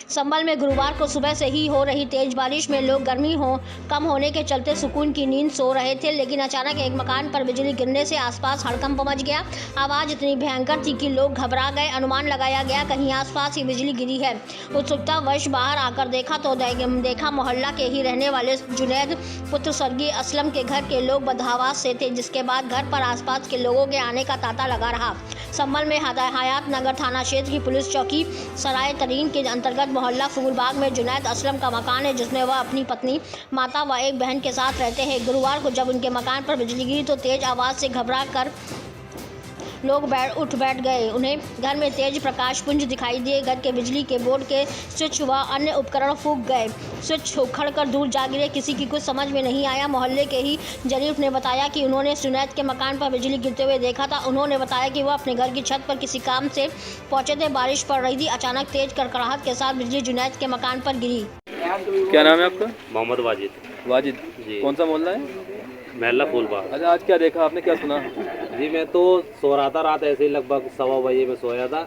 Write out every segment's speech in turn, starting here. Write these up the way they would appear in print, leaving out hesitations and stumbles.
संभल में गुरुवार को सुबह से ही हो रही तेज बारिश में लोग गर्मी कम होने के चलते सुकून की नींद सो रहे थे, लेकिन अचानक एक मकान पर बिजली गिरने से आसपास हड़कंप मच गया। आवाज इतनी भयंकर थी कि लोग घबरा गए। अनुमान लगाया गया कहीं आसपास ही बिजली गिरी है। उत्सुकता वश बाहर आकर देखा तो देखा मोहल्ला के ही रहने वाले जुनैद पुत्र स्वर्गीय असलम के घर के लोग बदहवास से थे, जिसके बाद घर पर आसपास के लोगों के आने का तांता लगा रहा। संभल में हयात नगर थाना क्षेत्र की पुलिस चौकी सराय तरीन के अंतर्गत मोहल्ला फूलबाग में जुनैद असलम का मकान है, जिसमें वह अपनी पत्नी, माता व एक बहन के साथ रहते हैं। गुरुवार को जब उनके मकान पर बिजली गिरी तो तेज आवाज़ से घबरा कर लोग उठ बैठ गए। उन्हें घर में तेज प्रकाश पुंज दिखाई दिए। घर के बिजली के बोर्ड के स्विच व अन्य उपकरण फूंक गए। स्विच उखड़कर दूर जा गिरे। किसी की कुछ समझ में नहीं आया। मोहल्ले के ही जरीफ ने बताया कि उन्होंने जुनैद के मकान पर बिजली गिरते हुए देखा था। उन्होंने बताया कि वह अपने घर की छत पर किसी काम से पहुंचे थे। बारिश पड़ रही थी। अचानक तेज कड़कड़ाहट के साथ बिजली जुनैद के मकान पर गिरी। क्या नाम है आपका? मोहम्मद वाजिद। वाजिद जी। कौन सा मोहल्ला है? महल्ला फूलबाग। अच्छा, आज क्या देखा आपने, क्या सुना? जी, मैं तो सो रहा था, रात ऐसे ही लगभग 1:15 में सोया था,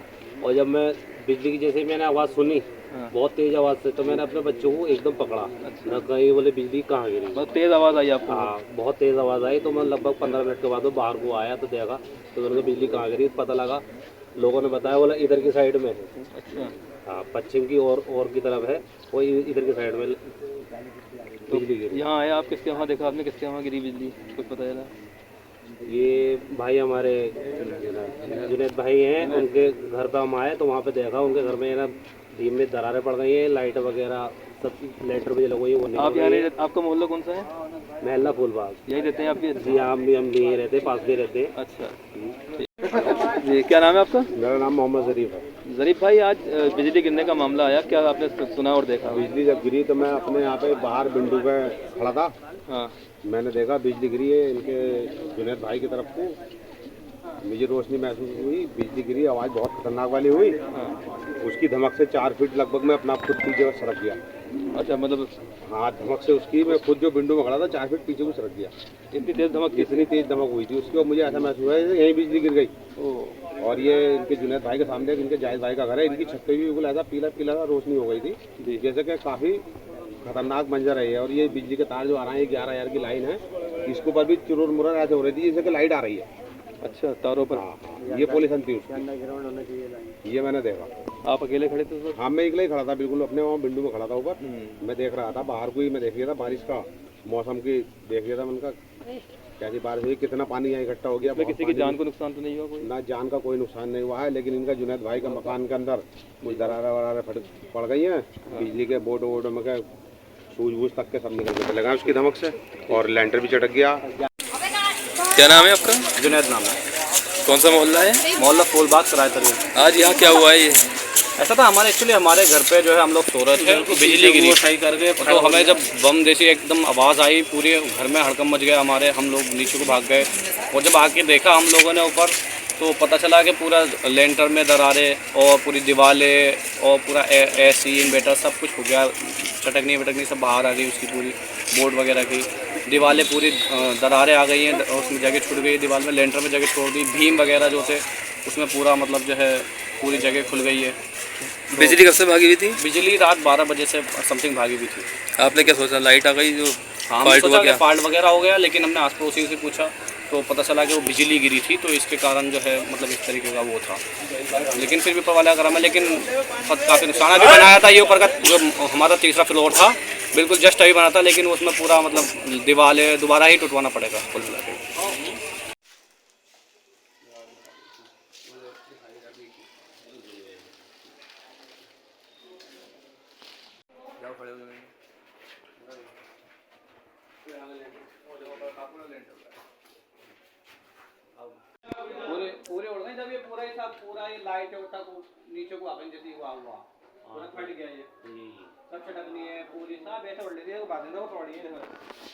और जब मैं बिजली की जैसे ही मैंने आवाज़ सुनी, हाँ। बहुत तेज़ आवाज़ से, तो मैंने अपने बच्चों को एकदम पकड़ा। अच्छा। मैं कहीं बोले बिजली कहाँ गिरी। बहुत तेज़ आवाज़ आई आपको? हाँ, बहुत तेज़ आवाज़ आई। तो मैं लगभग 15 मिनट के बाद वो बाहर को आया तो देखा, तो मैंने कहा बिजली कहाँ गिरी। पता लगा, लोगों ने बताया बोला इधर की साइड में है। अच्छा। हाँ, पश्चिम की और की तरफ है, वो इधर की साइड में बिजली गिरी। यहाँ आया आप, किसके वहाँ देखा आपने, किसके वहाँ गिरी बिजली, कुछ पता चला? ये भाई हमारे जुनैद भाई हैं, उनके घर पे हम आए तो वहाँ पे देखा उनके घर में ना बीम में दरारें पड़ गई हैं, लाइट वगैरह सब लेटर भी लगी हुई है, वो निकल आप यहाँ गई नहीं है। आपका मोहल्ला कौन सा है? महल्ला फूलबाग। यही रहते हैं आप भी? जी, हम यहीं रहते हैं, पास भी रहते हैं। अच्छा जी, क्या नाम है आपका? मेरा नाम मोहम्मद ज़रीफ है। ज़रीफ भाई, आज बिजली गिरने का मामला आया, क्या आपने सुना और देखा? बिजली जब गिरी तो मैं अपने यहाँ पे बाहर बिंडू पे खड़ा था। हाँ। मैंने देखा बिजली गिरी है इनके जुनैद भाई की तरफ से। मुझे रोशनी महसूस हुई, बिजली गिरी, आवाज़ बहुत खतरनाक वाली हुई। हाँ। उसकी धमक से 4 फीट लगभग मैं अपना खुद पीछे सरक गया। अच्छा, मतलब हाँ, धमक से उसकी मैं खुद जो विंडो में खड़ा था 4 फीट पीछे को सरक गया। इतनी तेज़ धमक? इतनी तेज धमक हुई थी उसके बाद मुझे ऐसा महसूस हुआ है यहीं बिजली गिर गई। ओह। और ये इनके जुनैद भाई के सामने इनके जायद भाई का घर है, इनकी छत पे भी बिल्कुल ऐसा पीला पीला सा रोशनी हो गई थी, जैसे कि काफ़ी खतरनाक मंजर है ये। और ये बिजली के तार जो आ रहे हैं, 11,000 की लाइन है, इसके ऊपर भी चुरुर मुरर ऐसे हो रही थी जैसे कि लाइट आ रही है। अच्छा, तारों पर? हाँ, ये पोजीशन थी उसकी, ये मैंने देखा। आप अकेले खड़े थे सर? हाँ, मैं अकेले ही खड़ा था, बिल्कुल अपने वहाँ बिंडू में खड़ा था ऊपर। मैं देख रहा था बाहर को ही, मैं देख लिया था बारिश का मौसम की, देख लिया था मैंने कहा कैसी बारिश हुई, कितना पानी यहाँ इकट्ठा हो गया। किसी की जान को नुकसान तो नहीं हुआ कोई? ना, जान का कोई नुकसान नहीं हुआ है, लेकिन इनका जुनैद भाई का मकान के अंदर कुछ दरारें वरारें पड़ गई हैं। बिजली के बोर्ड वोर्ड में क्या सूझ बूझ तक के सब निकल के लगा उसकी धमक से, और लेंटर भी चटक गया। क्या नाम है आपका? जुनैद नाम है। कौन सा मोहल्ला है? मोहल्ला फूलबाग सराय तरीन। आज यहाँ क्या हुआ है ये? ऐसा था, हमारे घर पे जो है हम लोग सो रहे थे, बिजली गिरी सही करके, तो हमें जब बम जैसी एकदम आवाज़ आई, पूरे घर में हड़कंप मच गया हमारे। हम लोग नीचे को भाग गए, और जब आके देखा हम लोगों ने ऊपर, तो पता चला कि पूरा लेंटर में दरारें और पूरी दीवारें और पूरा एसी इन्वर्टर सब कुछ हो गया। चटकनी वटकनी सब बाहर आ गई उसकी, पूरी बोर्ड वगैरह की दीवारें पूरी दरारें आ गई हैं, और उसमें जगह छूट गई दीवार में, लेंटर में जगह छोड़ दी, भीम वगैरह जो थे उसमें पूरा मतलब जो है पूरी जगह खुल गई है। बिजली कब से भागी हुई थी? बिजली रात 12 बजे से समथिंग भागी हुई थी। आपने क्या सोचा, लाइट आ गई जो हाँ, फाल्ट हुआ सोचा कि क्या? फाल्ट वगैरह हो गया, लेकिन हमने आस पड़ोसी से पूछा तो पता चला कि वो बिजली गिरी थी, तो इसके कारण जो है मतलब इस तरीके का वो था। लेकिन फिर भी परवाला करा मैं, लेकिन काफ़ी नुकसान भी बनाया था। ये ऊपर का जो हमारा तीसरा फ्लोर था, बिल्कुल जस्ट अभी बना था, लेकिन उसमें पूरा मतलब दीवारें दोबारा ही टूटवाना पड़ेगा कुल मिला के। पूरे उड़ गए जब ये पूरा ये लाइट उठा नीचे को आगे जैसे हुआ पूरा फट गया, ये सब छटकनी है पूरी सब ऐसे उड़ रही है, बातें तो तोड़ी है।